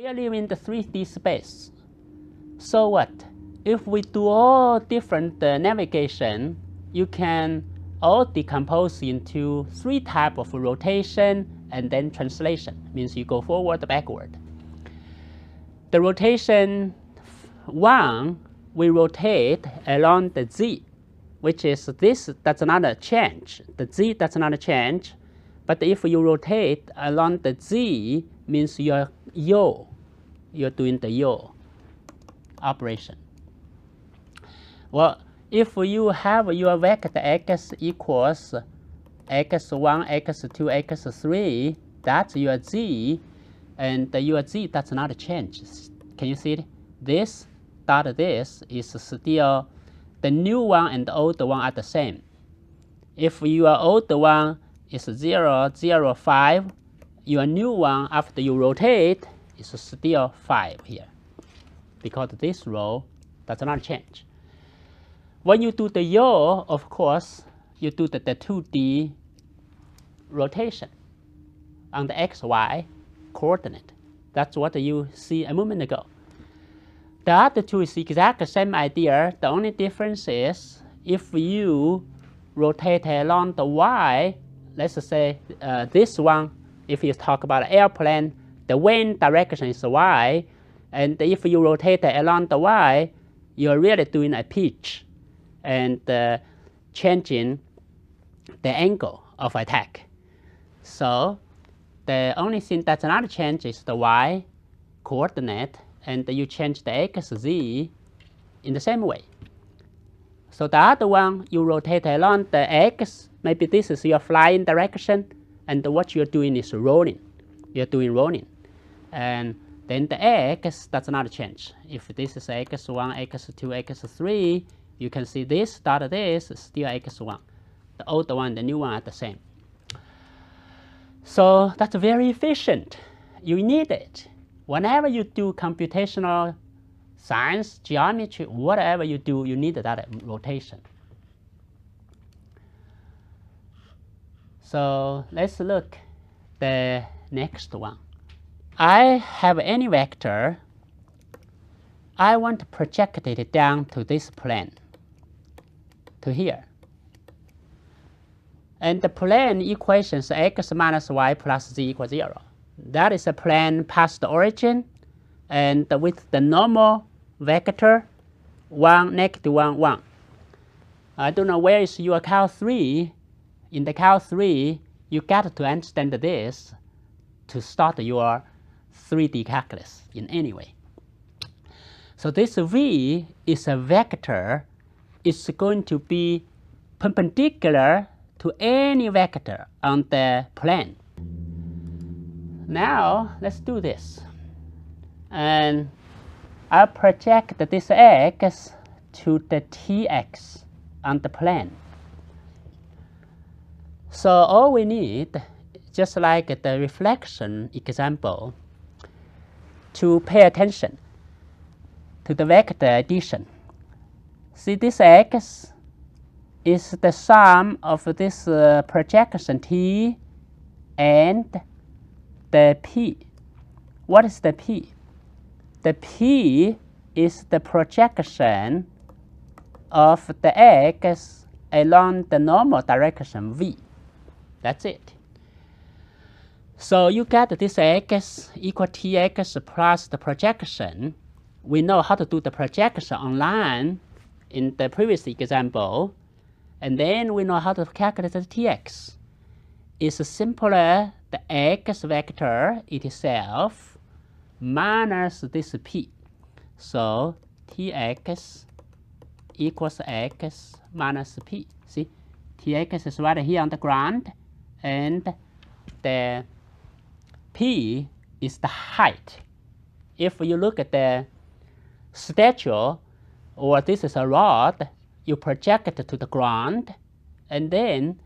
We are living in the 3D space. So what? If we do all different navigation, you can all decompose into 3 types of rotation and then translation. Means you go forward, backward. The rotation 1, we rotate along the z, which is this, that's not change. The z, that's not change. But if you rotate along the z, means you're doing the yaw operation. Well, if you have your vector x equals x1, x2, x3, that's your z, and your z, that's not change. Can you see it? This dot this is still, the new one and the old one are the same. If your old one is 0, 0, 5, your new one after you rotate is still 5 here, because this row does not change. When you do the yaw, of course, you do the 2D rotation on the xy coordinate. That's what you see a moment ago. The other two is exactly the same idea. The only difference is if you rotate along the y, let's say this one, if you talk about an airplane, the wind direction is y, and if you rotate along the y, you're really doing a pitch and changing the angle of attack. So the only thing that's not changed is the y coordinate, and you change the x, z in the same way. So the other one, you rotate along the x, maybe this is your flying direction, and what you're doing is rolling. You're doing rolling. And then the x does not change. If this is x1, x2, x3, you can see this dot this is still x1. The old one and the new one are the same. So that's very efficient. You need it. Whenever you do computational science, geometry, whatever you do, you need that rotation. So let's look the next one. I have any vector. I want to project it down to this plane, to here. And the plane equation is x minus y plus z equals 0. That is a plane past the origin, and with the normal vector 1, -1, 1. I don't know where is your Cal 3. In the Cal 3, you got to understand this to start your 3D calculus in any way. So this v is a vector. It's going to be perpendicular to any vector on the plane. Now let's do this. And I'll project this x to the tx on the plane. So all we need, just like the reflection example, to pay attention to the vector addition. See, this x is the sum of this projection t and the p. What is the p? The p is the projection of the x along the normal direction v. That's it. So you get this x equal tx plus the projection. We know how to do the projection on line in the previous example. And then we know how to calculate the tx. It's simpler the x vector itself minus this p. So tx equals x minus p. See, tx is right here on the ground, and the p is the height. If you look at the statue, or this is a rod, you project it to the ground, and then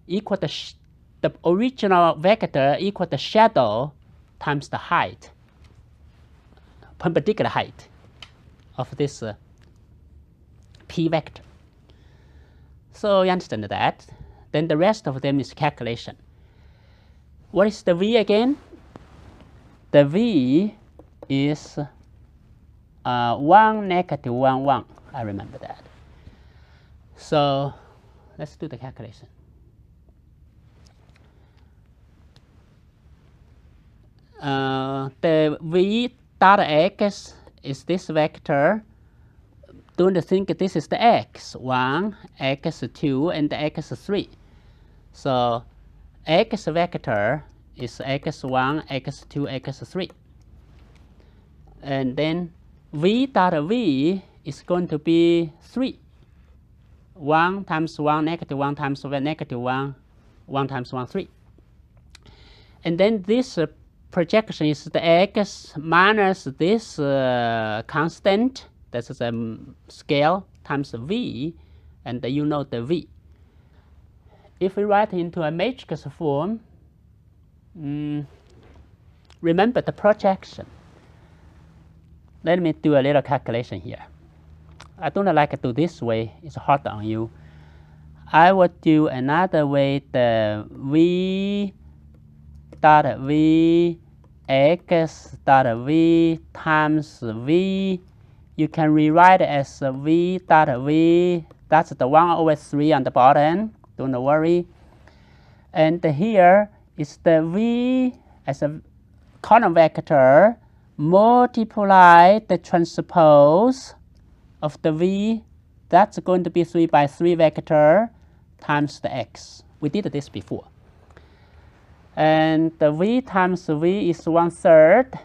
equal the original vector equal the shadow times the height, perpendicular height of this p vector. So you understand that. Then the rest of them is calculation. What is the v again? The v is 1, negative 1, 1. I remember that. So let's do the calculation. The v dot x is this vector. Don't think this is the x1, x2, and the x3. So x vector is x1, x2, x3. And then v dot v is going to be 3. 1 times 1, negative 1 times 1, negative 1, 1 times 1, 3. And then this projection is the x minus this constant, that's the scale, times v, and you know the v. If we write into a matrix form, remember the projection. Let me do a little calculation here. I don't like to do this way, it's hard on you. I would do another way, the v dot v x dot v times v. You can rewrite it as v dot v, that's the 1 over 3 on the bottom, don't worry. And here is the v as a column vector, multiply the transpose of the v, that's going to be 3 by 3 vector times the x. We did this before. And the v times v is 1/3.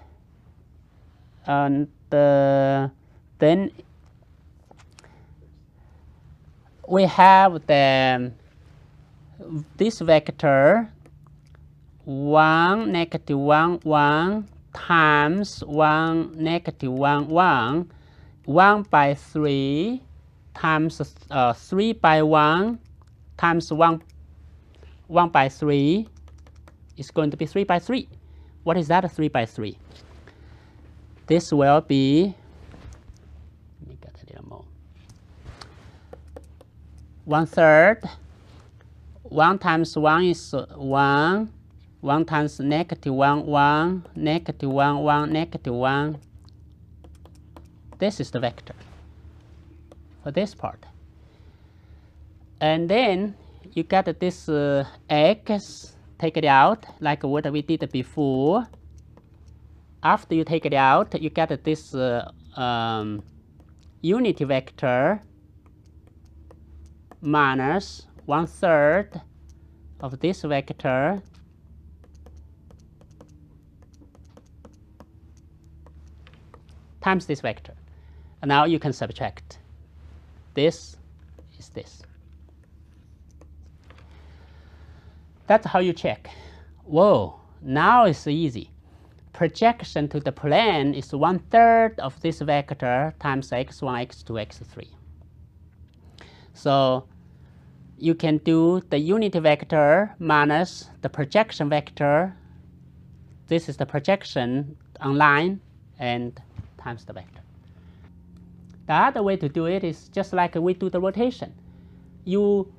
And then we have this vector 1, negative 1, 1 times 1, negative 1, 1, 1 by 3 times 3 by 1 times 1 by 3 is going to be 3 by 3. What is that, 3 by 3? This will be, let me get a little more, 1/3. 1 times 1 is 1. 1 times negative 1, 1, negative 1, 1, negative 1. This is the vector for this part. And then you get this x, take it out, like what we did before. After you take it out, you get this unity vector minus 1/3 of this vector times this vector. And now you can subtract. This is this. That's how you check. Whoa, now it's easy. Projection to the plane is 1/3 of this vector times x1, x2, x3. So you can do the unity vector minus the projection vector. This is the projection on line and times the vector. The other way to do it is just like we do the rotation. You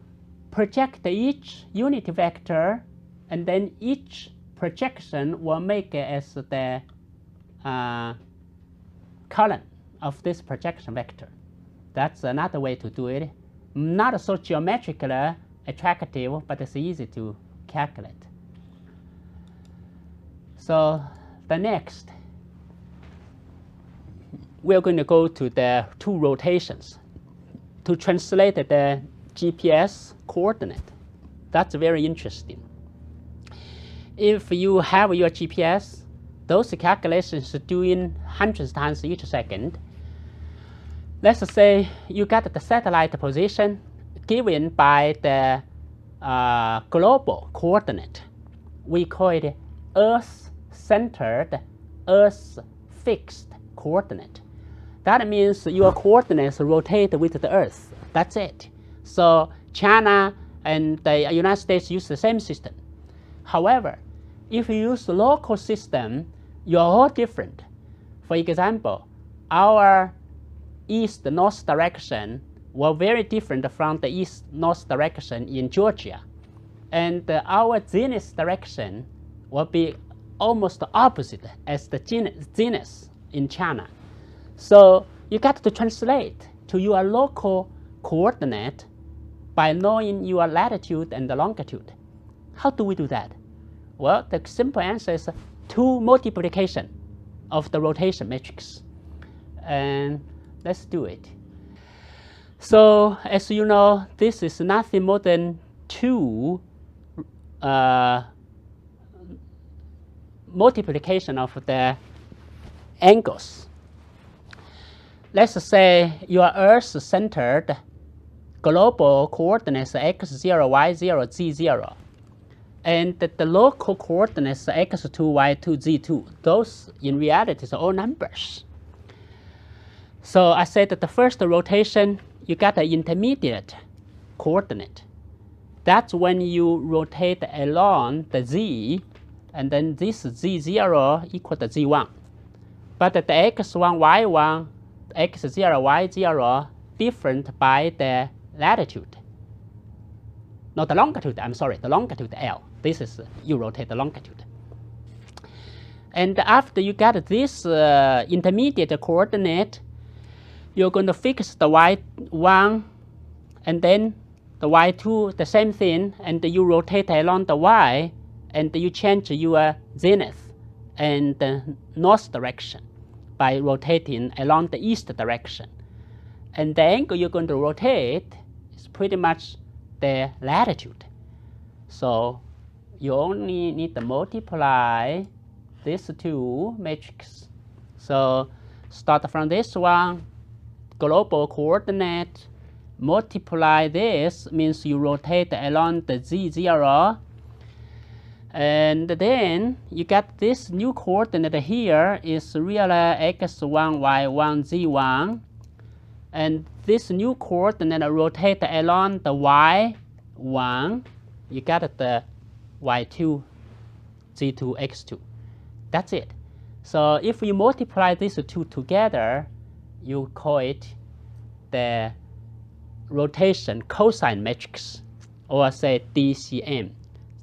project each unity vector, and then each projection will make it as the column of this projection vector. That's another way to do it. Not so geometrically attractive, but it's easy to calculate. So the next, we're going to go to the 2 rotations to translate the GPS coordinate. That's very interesting. If you have your GPS, those calculations are doing hundreds of times each second. Let's say you get the satellite position given by the global coordinate. We call it Earth-centered, Earth-fixed coordinate. That means your coordinates rotate with the Earth. That's it. So China and the United States use the same system. However, if you use the local system, you're all different. For example, our east-north direction was very different from the east-north direction in Georgia. And our zenith direction will be almost opposite as the zenith in China. So you got to translate to your local coordinate by knowing your latitude and the longitude. How do we do that? Well, the simple answer is 2 multiplication of the rotation matrix. And let's do it. So as you know, this is nothing more than 2 multiplication of the angles. Let's say your Earth-centered global coordinates x0, y0, z0, and the local coordinates x2, y2, z2. Those in reality are all numbers. So I said that the first rotation, you got an intermediate coordinate. That's when you rotate along the z, and then this z0 equal to z1. But the x1, y1, x0, y0 different by the latitude. No, the longitude, I'm sorry, the longitude L. This is, you rotate the longitude. And after you got this intermediate coordinate, you're going to fix the y1 and then the y2, the same thing, and you rotate along the y, and you change your zenith and the north direction by rotating along the east direction. And the angle you're going to rotate is pretty much the latitude. So you only need to multiply these 2 matrices. So start from this one, global coordinate, multiply this, means you rotate along the z0, and then you get this new coordinate here is real x1, y1, z1, and this new coordinate rotate along the y1, you got the y2, z2, x2. That's it. So if you multiply these 2 together, you call it the rotation cosine matrix, or say DCM,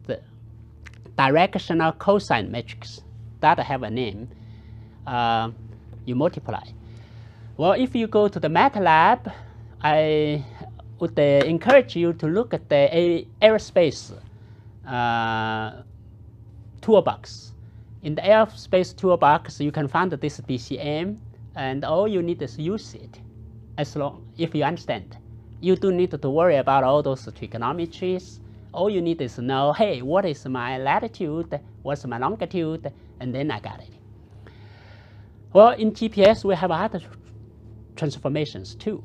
the directional cosine matrix. That have a name. You multiply. Well, if you go to the MATLAB, I would encourage you to look at the aerospace toolbox. In the aerospace toolbox, you can find this DCM, and all you need is use it. As long if you understand, you don't need to worry about all those trigonometries. All you need is to know, hey, what is my latitude, what's my longitude, and then I got it. Well, in GPS, we have other transformations too.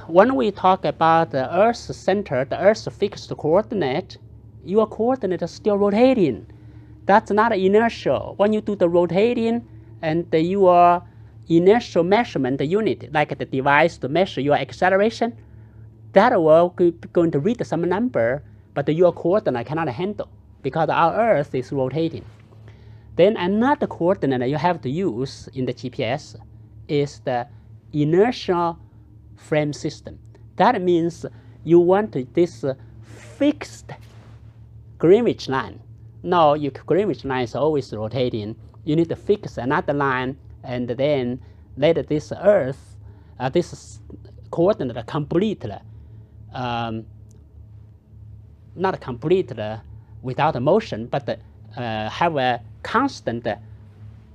When we talk about the Earth center, the Earth fixed coordinate, your coordinate is still rotating. That's not inertial. When you do the rotating and your inertial measurement unit, like the device to measure your acceleration, that will be going to read some number, but your coordinate cannot handle because our Earth is rotating. Then another coordinate you have to use in the GPS is the inertial frame system. That means you want this fixed Greenwich line. Now your Greenwich line is always rotating. You need to fix another line and then let this Earth, this coordinate completely, not completely without motion, but have a constant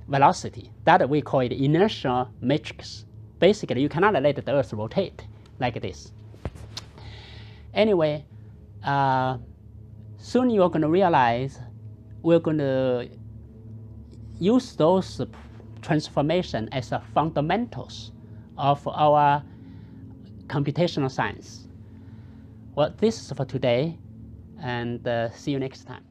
velocity. That we call it inertial matrix. Basically, you cannot let the Earth rotate like this. Anyway, soon you're going to realize we're going to use those transformation as fundamentals of our computational science. Well, this is for today, and see you next time.